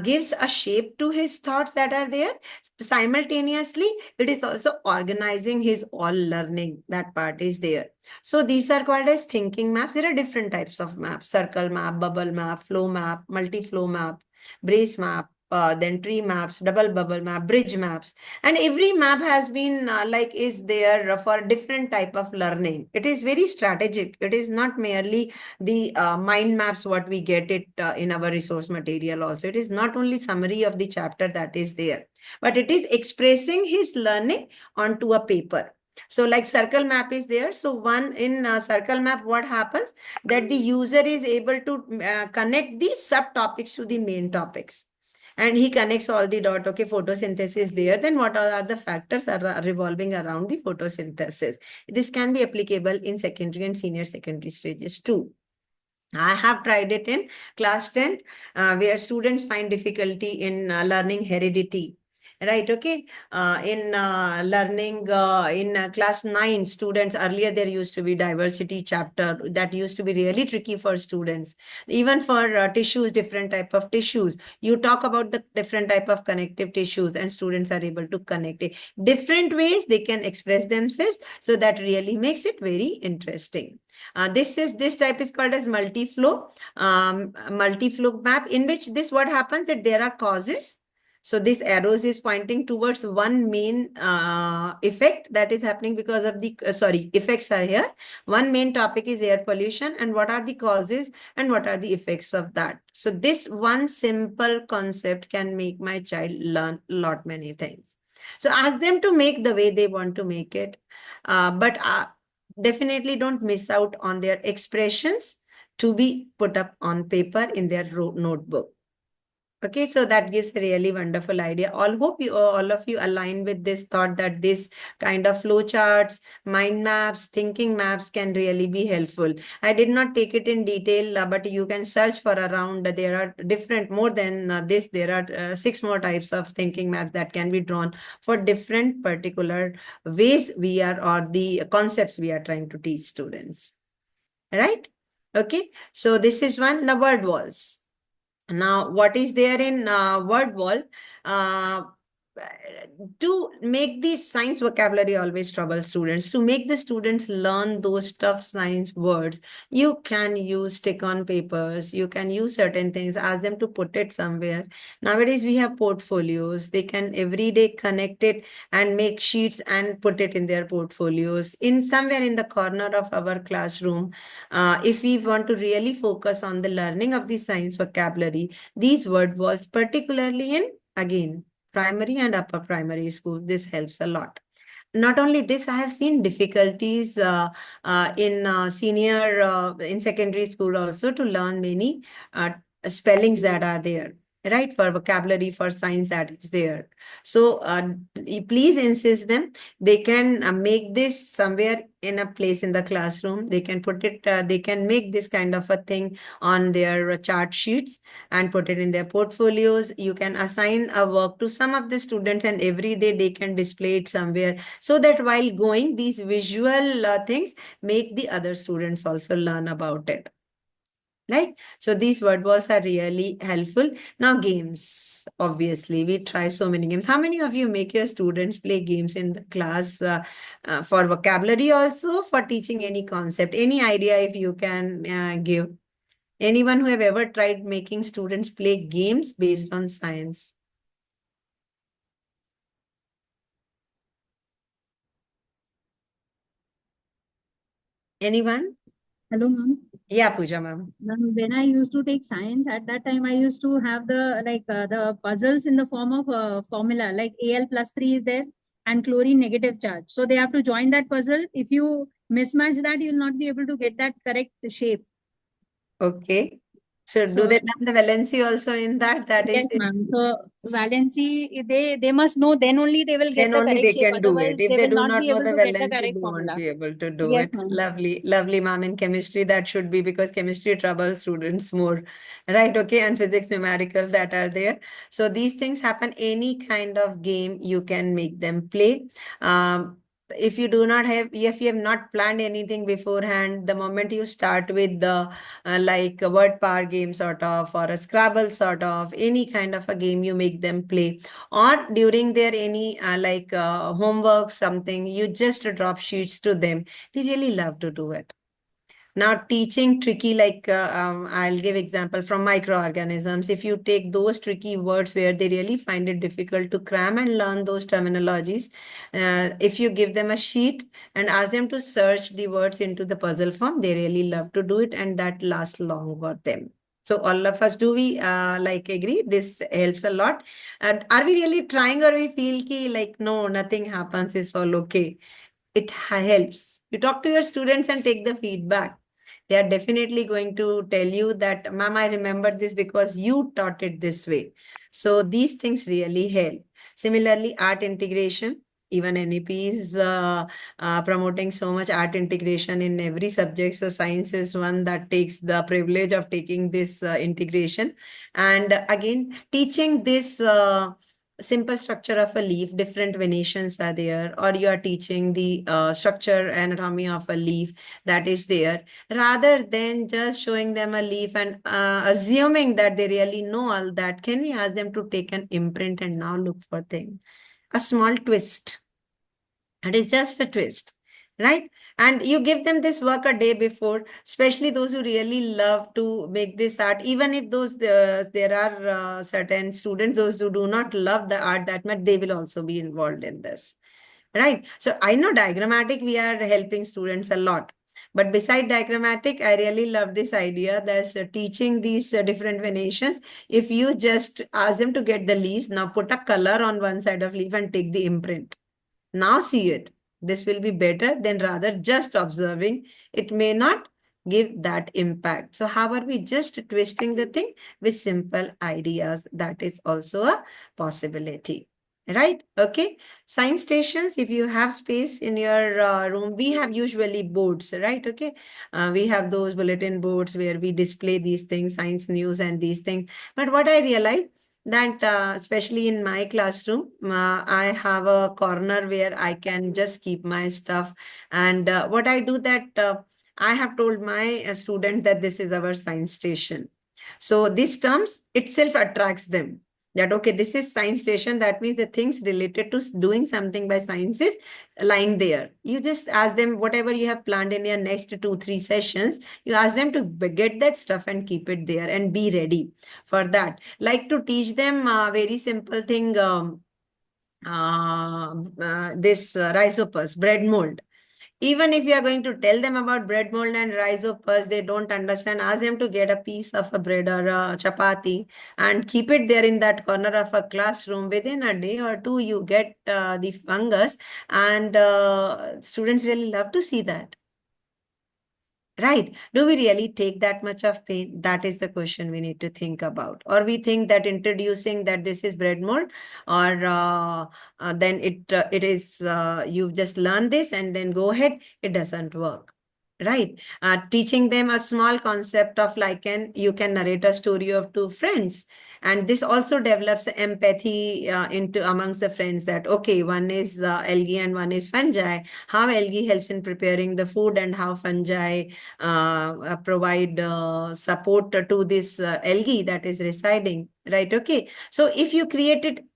gives a shape to his thoughts that are there, simultaneously, it is also organizing his all learning. That part is there. So these are called as thinking maps. There are different types of maps: circle map, bubble map, flow map, multi-flow map, brace map, then tree maps, double bubble map, bridge maps. And every map has been is there for different type of learning. It is very strategic. It is not merely the mind maps what we get it in our resource material also. It is not only summary of the chapter that is there, but it is expressing his learning onto a paper. So like circle map is there. So one in circle map, what happens, that the user is able to connect the subtopics to the main topics. And he connects all the dot. Okay, photosynthesis there. Then what are the factors are revolving around the photosynthesis? This can be applicable in secondary and senior secondary stages too. I have tried it in class 10th, where students find difficulty in learning heredity. Right, okay. In learning in class 9, students, earlier there used to be diversity chapter that used to be really tricky for students. Even for tissues, different type of tissues. You talk about the different type of connective tissues and students are able to connect it. Different ways they can express themselves. So that really makes it very interesting. This type is called as multi-flow map, in which what happens that there are causes. So this arrows is pointing towards one main effect that is happening because of the, effects are here. One main topic is air pollution and what are the causes and what are the effects of that. So this one simple concept can make my child learn a lot many things. So ask them to make the way they want to make it. But definitely don't miss out on their expressions to be put up on paper in their notebook. Okay, so that gives a really wonderful idea. All of you align with this thought that this kind of flow charts, mind maps, thinking maps can really be helpful. I did not take it in detail, but you can search for around. There are different, more than this. There are 6 more types of thinking maps that can be drawn for different particular ways we are, or the concepts we are trying to teach students. Right? Okay, so this is one, the word walls. Now, what is there in word wall? To make the science vocabulary always trouble students. To make the students learn those tough science words, you can use stick-on papers. You can use certain things, ask them to put it somewhere. Nowadays, we have portfolios. They can every day connect it and make sheets and put it in their portfolios. In somewhere in the corner of our classroom, if we want to really focus on the learning of the science vocabulary, these word walls, particularly in, again, primary and upper primary school, this helps a lot. Not only this, I have seen difficulties in secondary school also to learn many spellings that are there, right? For vocabulary, for science that is there. So please insist them. They can make this somewhere in a place in the classroom. They can put it, they can make this kind of a thing on their chart sheets and put it in their portfolios. You can assign a work to some of the students and every day they can display it somewhere, so that while going, these visual things make the other students also learn about it. Right? So these word walls are really helpful. Now games, obviously, we try so many games. How many of you make your students play games in the class for vocabulary, also for teaching any concept? Any idea if you can give? Anyone who have ever tried making students play games based on science? Anyone? Hello, ma'am. Yeah, Pooja ma'am. Ma'am, when I used to take science, at that time I used to have the puzzles in the form of formula, like Al plus 3 is there and chlorine negative charge. So they have to join that puzzle. If you mismatch that, you'll not be able to get that correct shape. Okay. So do So they learn the valency also in that? That yes, is it. ma'am. So valency, they must know, then only they will get Then the only correct they shape. can do it. Otherwise, If they they will do not not be know able the to get the valency, correct they won't formula. be able to do Yes, it. ma'am. Lovely, lovely, ma'am. In chemistry, that should be, because chemistry troubles students more, right? Okay, and physics, numerical, that are there. So these things happen. Any kind of game you can make them play. If you do not have, if you have not planned anything beforehand, the moment you start with the like a word power game sort of, or a Scrabble sort of, any kind of a game you make them play, or during their any homework, something, you just drop sheets to them. They really love to do it. Now, teaching tricky, I'll give example from microorganisms. If you take those tricky words where they really find it difficult to cram and learn those terminologies, if you give them a sheet and ask them to search the words into the puzzle form, they really love to do it, and that lasts long for them. So all of us, do we agree? This helps a lot. And are we really trying, or we feel no, nothing happens, it's all okay? It helps. You talk to your students and take the feedback. They are definitely going to tell you that, ma'am, I remember this because you taught it this way. So these things really help. Similarly, art integration. Even NEP is promoting so much art integration in every subject. So science is one that takes the privilege of taking this integration. And again, teaching this simple structure of a leaf, different venations are there, or you are teaching the structure anatomy of a leaf that is there, rather than just showing them a leaf and assuming that they really know all that, can we ask them to take an imprint and now look for things? A small twist. It is just a twist, right? And you give them this work a day before, especially those who really love to make this art. Even if those there are certain students, those who do not love the art that much, they will also be involved in this, right? So I know diagrammatic, we are helping students a lot. But beside diagrammatic, I really love this idea that teaching these different venations. If you just ask them to get the leaves, now put a color on one side of leaf and take the imprint. Now see it. This will be better than rather just observing. It may not give that impact. So how are we just twisting the thing with simple ideas? That is also a possibility. Right? Okay. Science stations, if you have space in your room, we have usually boards, right? Okay. We have those bulletin boards where we display these things, science news and these things. But what I realized that especially in my classroom, I have a corner where I can just keep my stuff. And what I do that I have told my student that this is our science station. So these terms itself attracts them. That, okay, this is science station. That means the things related to doing something by science is lying there. You just ask them whatever you have planned in your next 2-3 sessions, you ask them to get that stuff and keep it there and be ready for that. Like to teach them a very simple thing, this rhizopus, bread mold. Even if you are going to tell them about bread mold and rhizopus, they don't understand. Ask them to get a piece of a bread or a chapati and keep it there in that corner of a classroom. Within a day or two, you get the fungus, and students really love to see that. Right. Do we really take that much of pain? That is the question we need to think about. Or we think that introducing that this is bread mold, or then it is you just learn this and then go ahead. It doesn't work. Right. Teaching them a small concept of lichen, you can narrate a story of two friends. And this also develops empathy into amongst the friends that, okay, one is algae and one is fungi. How algae helps in preparing the food and how fungi provide support to this algae that is residing. Right. Okay. So if you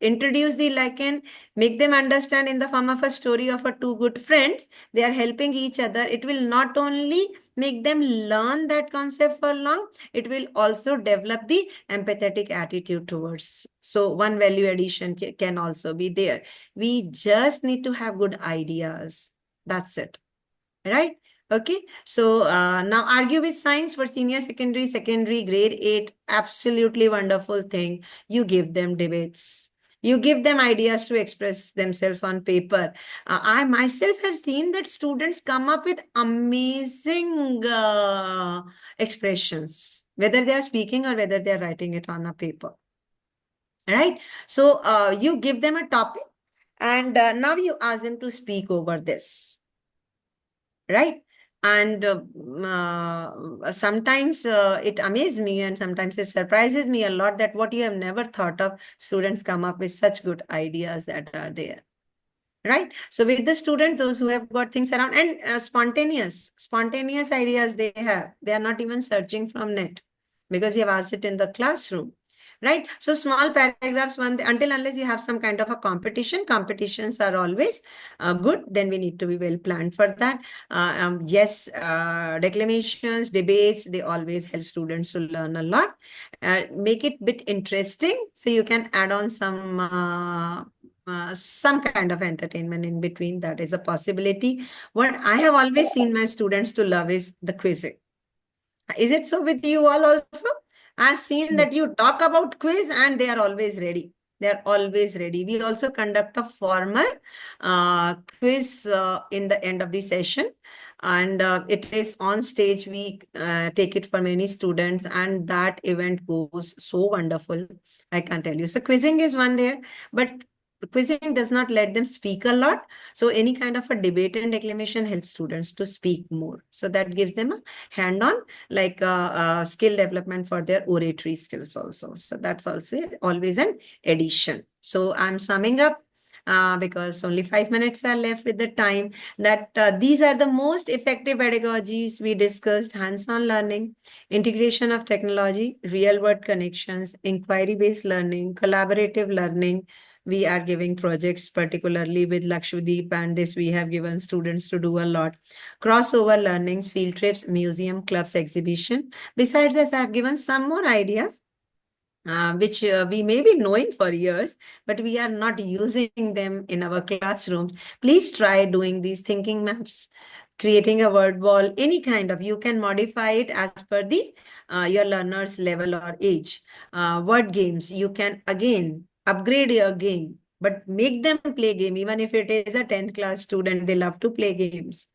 introduce the lichen, make them understand in the form of a story of a two good friends, they are helping each other. It will not only make them learn that concept for long, it will also develop the empathetic attitude towards. So one value addition can also be there. We just need to have good ideas. That's it. Right? Okay, so now argue with science for senior secondary, grade 8, absolutely wonderful thing. You give them debates. You give them ideas to express themselves on paper. I myself have seen that students come up with amazing expressions, whether they are speaking or whether they are writing it on a paper. Right? So you give them a topic and now you ask them to speak over this. Right? And sometimes it amazes me and sometimes it surprises me a lot that what you have never thought of, students come up with such good ideas that are there. Right? So with the students, those who have got things around and spontaneous ideas they have, they are not even searching from net because you have asked it in the classroom. Right? So small paragraphs, until unless you have some kind of a competition, competitions are always good, then we need to be well planned for that. Yes, declamations, debates, they always help students to learn a lot. Make it a bit interesting so you can add on some kind of entertainment in between. That is a possibility. What I have always seen my students to love is the quizzing. Is it so with you all also? I've seen that you talk about quiz and they are always ready. They're always ready. We also conduct a formal quiz in the end of the session. And it is on stage. We take it for many students and that event goes so wonderful. I can't tell you. So quizzing is one there, but quizzing does not let them speak a lot. So any kind of a debate and declamation helps students to speak more. So that gives them a hand-on like skill development for their oratory skills also. So that's also always an addition. So I'm summing up because only 5 minutes are left with the time, that these are the most effective pedagogies we discussed: hands-on learning, integration of technology, real-world connections, inquiry-based learning, collaborative learning. We are giving projects, particularly with Lakshadweep, and this we have given students to do a lot. Crossover learnings, field trips, museum, clubs, exhibition. Besides this, I have given some more ideas which we may be knowing for years, but we are not using them in our classrooms. Please try doing these thinking maps, creating a word wall, any kind of, you can modify it as per the your learner's level or age. Word games, you can again upgrade your game, but make them play game. Even if it is a 10th class student, they love to play games.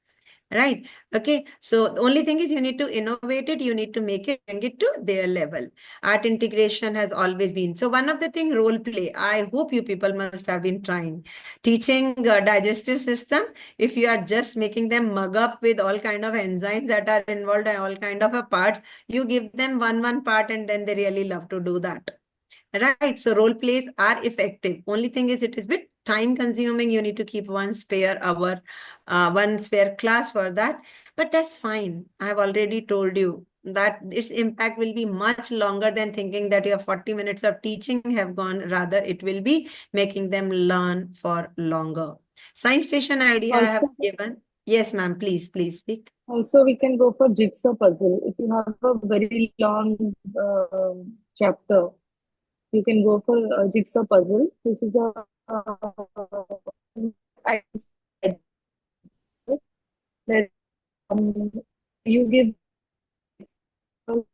Right. Okay. So the only thing is you need to innovate it. You need to make it, bring it to their level. Art integration has always been. So one of the thing, role play. I hope you people must have been trying. Teaching digestive system. If you are just making them mug up with all kind of enzymes that are involved in all kind of a parts, you give them one part and then they really love to do that. Right. So role plays are effective. Only thing is it is bit time consuming. You need to keep one spare hour, one spare class for that. But that's fine. I have already told you that its impact will be much longer than thinking that your 40 minutes of teaching have gone. Rather, it will be making them learn for longer. Science station idea I have Also, given. Yes, ma'am. Please speak. also we can go for jigsaw puzzle. If you have a very long chapter, you can go for a jigsaw puzzle. This is a I that you give Your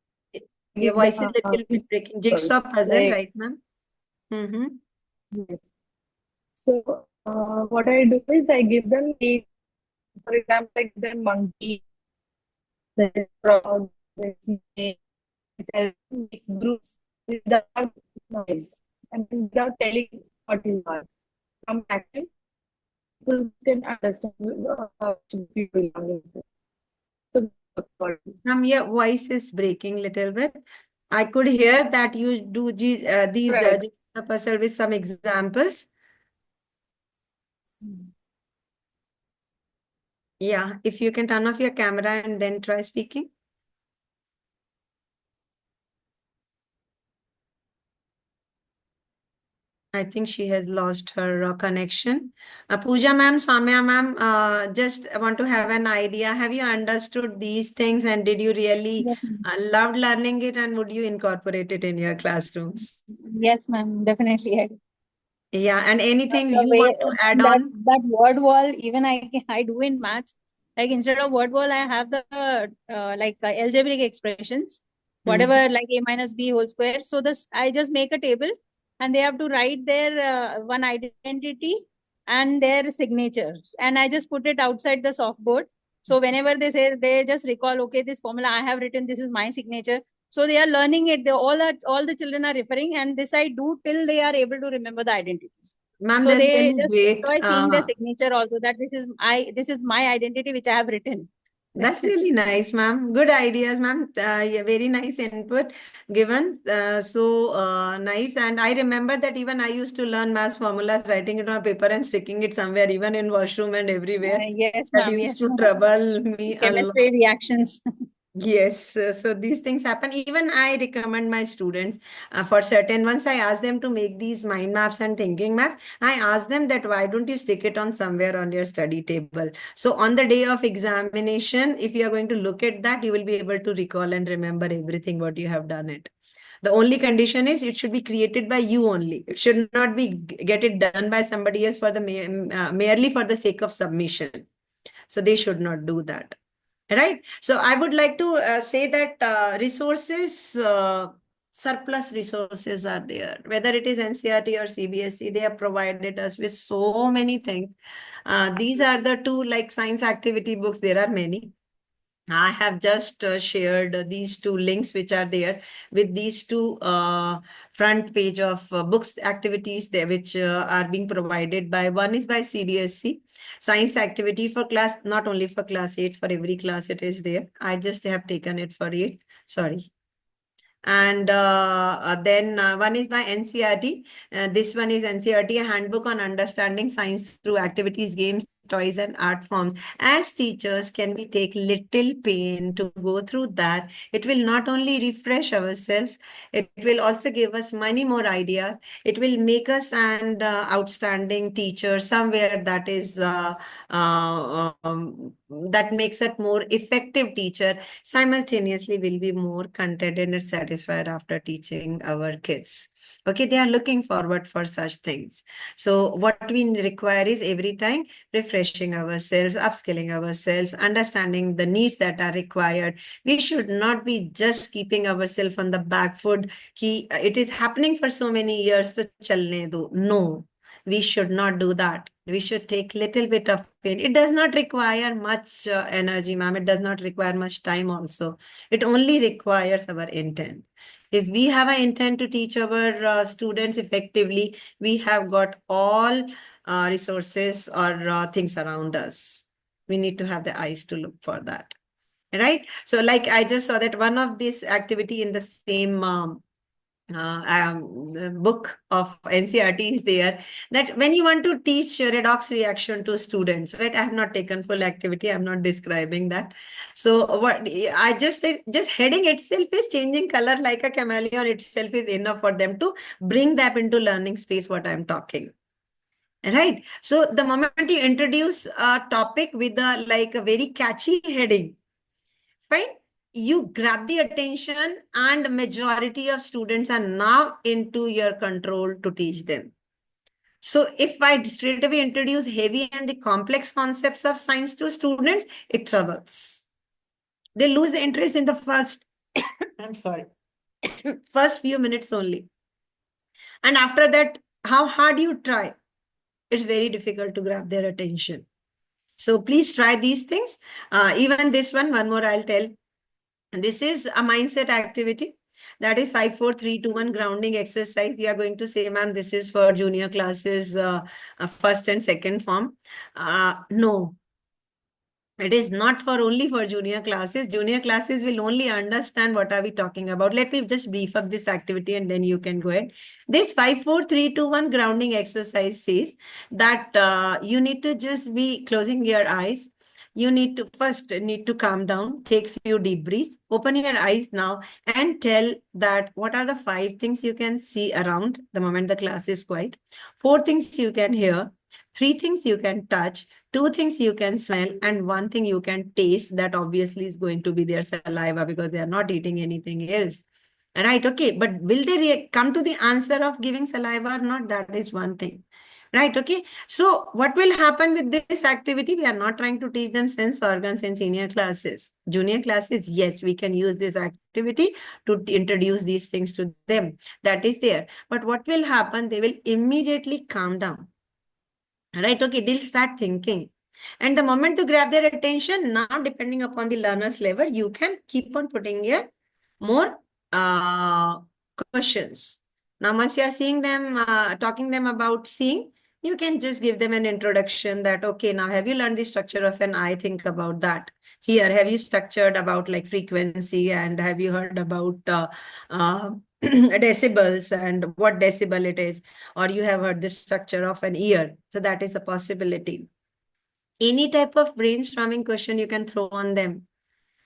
give them voice is a little bit breaking. Jigsaw visuals, puzzle, like right, ma'am? Mm-hmm. yes. So what I do is I give them for example, I give them monkey, then frog, then snake, tell them make groups without noise and without telling what you want. From action, people can understand should be belonging to. So, Your voice is breaking little bit. I could hear that you do these right. jigsaw puzzle with some examples. Yeah, if you can turn off your camera and then try speaking. I think she has lost her connection. Pooja ma'am, Soumya ma'am, just want to have an idea. Have you understood these things and did you really Yes, ma'am. loved learning it, and would you incorporate it in your classrooms? Yes, ma'am. Definitely. Yeah, and anything The you way want to add that on? word wall, even I do in maths. Like instead of word wall, I have the algebraic expressions, whatever, like a minus b whole square. So this I just make a table, and they have to write their one identity and their signatures, and I just put it outside the softboard. So whenever they say, they just recall, okay, this formula I have written, this is my signature. So they are learning it. They all the children are referring, and this I do till they are able to remember the identities. Ma'am, So that's they really just great. enjoy seeing their signature also, that this is my identity which I have written. That's really nice, ma'am. Good ideas, ma'am. Yeah, very nice input given. Nice. And I remember that even I used to learn math formulas, writing it on paper and sticking it somewhere, even in washroom and everywhere. Yes, That ma'am. used Yes, to ma'am. trouble me a lot. Chemistry reactions. Yes, so these things happen. Even I recommend my students for certain, once I ask them to make these mind maps and thinking maps, I ask them that why don't you stick it on somewhere on your study table? So on the day of examination, if you are going to look at that, you will be able to recall and remember everything what you have done it. The only condition is it should be created by you only. It should not be get it done by somebody else for the merely for the sake of submission. So they should not do that. Right. So I would like to say that surplus resources are there. Whether it is NCERT or CBSE, they have provided us with so many things. These are the two, like science activity books. There are many. I have just shared these two links which are there with these two front page of books activities there which are being provided by, one is by CDSC, science activity for class, not only for class 8, for every class it is there. I just have taken it for 8th, sorry. And then one is by NCERT. This one is NCERT, a handbook on understanding science through activities, games, toys, and art forms. As teachers, can we take little pain to go through that? It will not only refresh ourselves, it will also give us many more ideas. It will make us an outstanding teacher somewhere, that is that makes it more effective teacher. Simultaneously, we'll be more contented and satisfied after teaching our kids. Okay, they are looking forward for such things. So what we require is every time refreshing ourselves, upskilling ourselves, understanding the needs that are required. We should not be just keeping ourselves on the back foot. It is happening for so many years, so chalne do. No, we should not do that. We should take little bit of pain. It does not require much energy, ma'am. It does not require much time also. It only requires our intent. If we have an intent to teach our students effectively, we have got all resources or things around us. We need to have the eyes to look for that. Right? So like I just saw that one of this activity in the same book of NCERT is there, that when you want to teach redox reaction to students, right? I have not taken full activity. I'm not describing that. So what I just said, just heading itself is changing color like a chameleon itself is enough for them to bring that into learning space, what I'm talking. Right. So the moment you introduce a topic with a very catchy heading, fine, you grab the attention and majority of students are now into your control to teach them. So if I straight away introduce heavy and the complex concepts of science to students, it troubles. They lose the interest in the first, I'm sorry, first few minutes only. And after that, how hard you try, it's very difficult to grab their attention. So please try these things. Even this one more I'll tell. This is a mindset activity. That is 5, 4, 3, 2, 1 grounding exercise. We are going to say, ma'am, this is for junior classes, first and second form. No, it is not for only for junior classes. Junior classes will only understand what are we talking about. Let me just brief up this activity and then you can go ahead. This 5, 4, 3, 2, 1 grounding exercise says that you need to just be closing your eyes. You need to calm down, take few deep breaths, open your eyes now and tell that what are the 5 things you can see around the moment the class is quiet, 4 things you can hear, 3 things you can touch, 2 things you can smell, and 1 thing you can taste. That obviously is going to be their saliva because they are not eating anything else. Right, okay. But will they come to the answer of giving saliva or not? That is one thing. Right, okay. So what will happen with this activity? We are not trying to teach them sense organs in senior classes. Junior classes, yes, we can use this activity to introduce these things to them. That is there. But what will happen? They will immediately calm down. Right, okay, they'll start thinking. And the moment to grab their attention, now depending upon the learner's level, you can keep on putting your more questions. Now, once you are seeing them, talking them about seeing, you can just give them an introduction that, okay, now have you learned the structure of an eye? Think about that. Here, have you structured about like frequency and have you heard about decibels and what decibel it is? Or you have heard the structure of an ear. So that is a possibility. Any type of brainstorming question you can throw on them.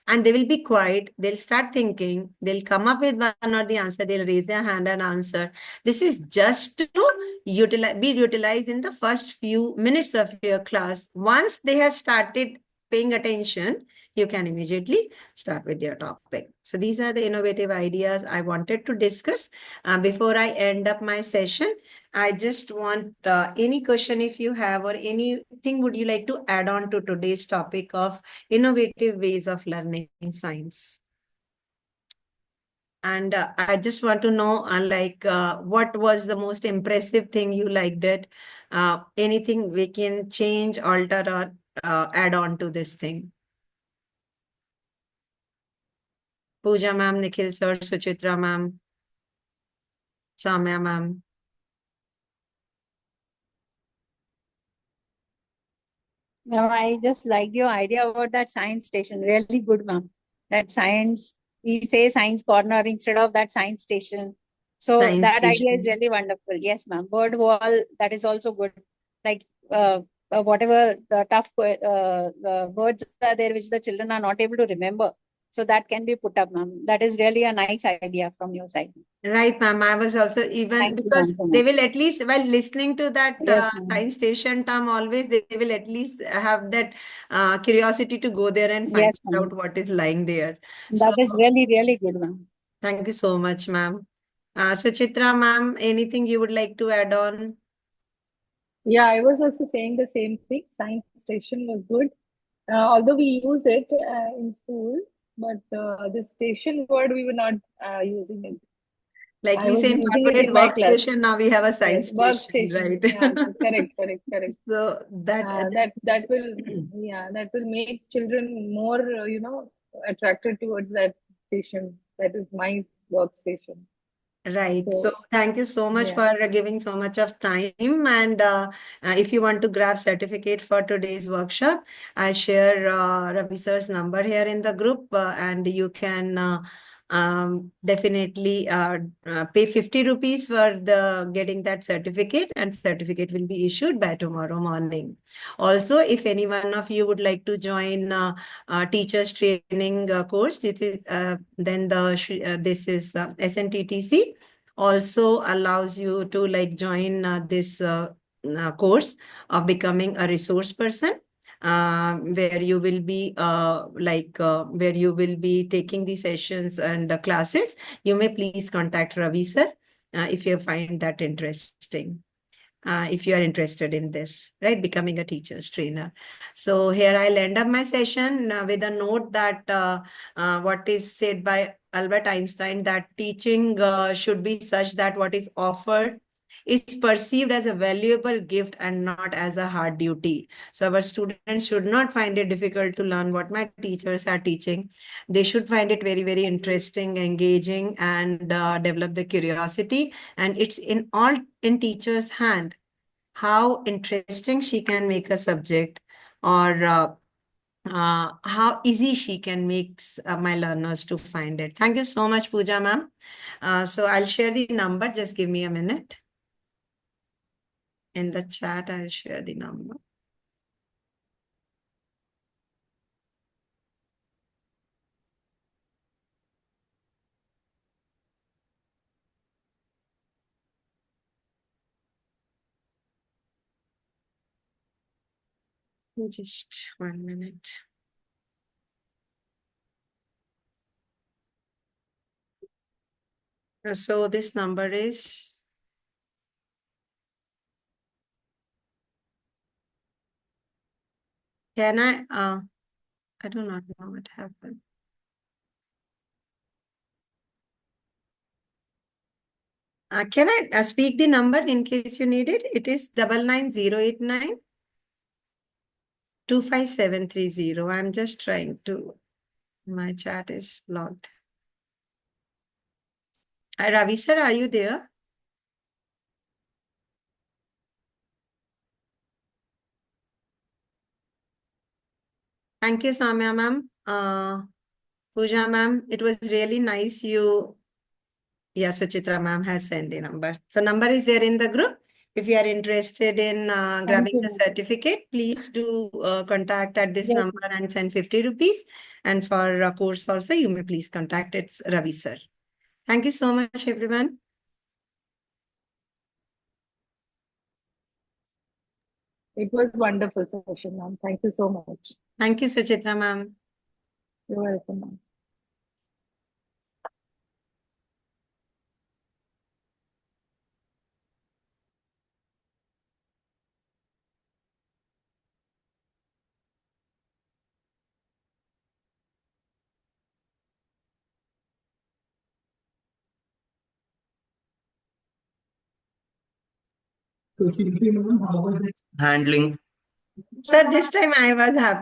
And they will be quiet. They'll start thinking. They'll come up with one or the answer. They'll raise their hand and answer. This is just to be utilized in the first few minutes of your class. Once they have started paying attention, you can immediately start with your topic. So these are the innovative ideas I wanted to discuss. Before I end up my session, I just want any question if you have or anything would you like to add on to today's topic of innovative ways of learning science. And I just want to know what was the most impressive thing you liked it? Anything we can change, alter or add on to this thing? Pooja ma'am, Nikhil sir, Suchitra ma'am, Samya ma'am. Ma'am, I just liked your idea about that science station. Really good, ma'am. That science we say science corner instead of that science station. So Science that idea station. is really wonderful. Yes, ma'am. Bird wall, that is also good. Like whatever the tough words are there which the children are not able to remember. So that can be put up, ma'am. That is really a nice idea from your side. Right, ma'am. I was also even Thank you, because ma'am, so they much. will at least, while listening to that Yes, ma'am. science station term, always they will at least have that curiosity to go there and find Yes, ma'am. out what is lying there. That is So really, really good, ma'am. thank you so much, ma'am. Suchitra, ma'am, anything you would like to add on? Yeah, I was also saying the same thing. Science station was good. Although we use it in school, but the station word we were not using it. Like I we was say in using it corporate in my class. workstation, now we have a Yes, science station, workstation. right? Yeah, correct, correct, correct. So That will that will make children more attracted towards that station. That is my workstation. Right. So So thank you so much yeah. for giving so much of time. And if you want to grab certificate for today's workshop, I'll share Ravi sir's number here in the group, and you can definitely pay 50 rupees for the getting that certificate, and certificate will be issued by tomorrow morning. Also, if any one of you would like to join teachers training course, this is then this is SNTTC also allows you to like join this course of becoming a resource person, where you will be where you will be taking the sessions and classes. You may please contact Ravi sir if you find that interesting. If you are interested in this, right, becoming a teacher's trainer. So here I'll end up my session with a note that what is said by Albert Einstein, that teaching should be such that what is offered is perceived as a valuable gift and not as a hard duty. So our students should not find it difficult to learn what my teachers are teaching. They should find it very, very interesting, engaging, and develop the curiosity. And it's in teacher's hand how interesting she can make a subject, or how easy she can make my learners to find it. Thank you so much, Pooja ma'am. So I'll share the number. Just give me a minute. In the chat, I'll share the number. Just 1 minute. So this number is I do not know what happened. Can I speak the number in case you need it? It is 99089 25730. I'm just trying to, my chat is blocked. Ravi sir, are you there? Thank you, Samya ma'am. Pooja ma'am, it was really nice you. Yeah, Suchitra ma'am has sent the number. So number is there in the group. If you are interested in grabbing you, the ma'am. certificate, please do contact at this Yes, number and send 50 rupees. And for a course also, you may please contact it's Ravi sir. Thank you so much, everyone. it was wonderful session, ma'am. Thank you so much. Thank you, Suchitra ma'am. You're welcome, ma'am. So, Shilpi ma'am, how was it handling? Sir, this time I was happy.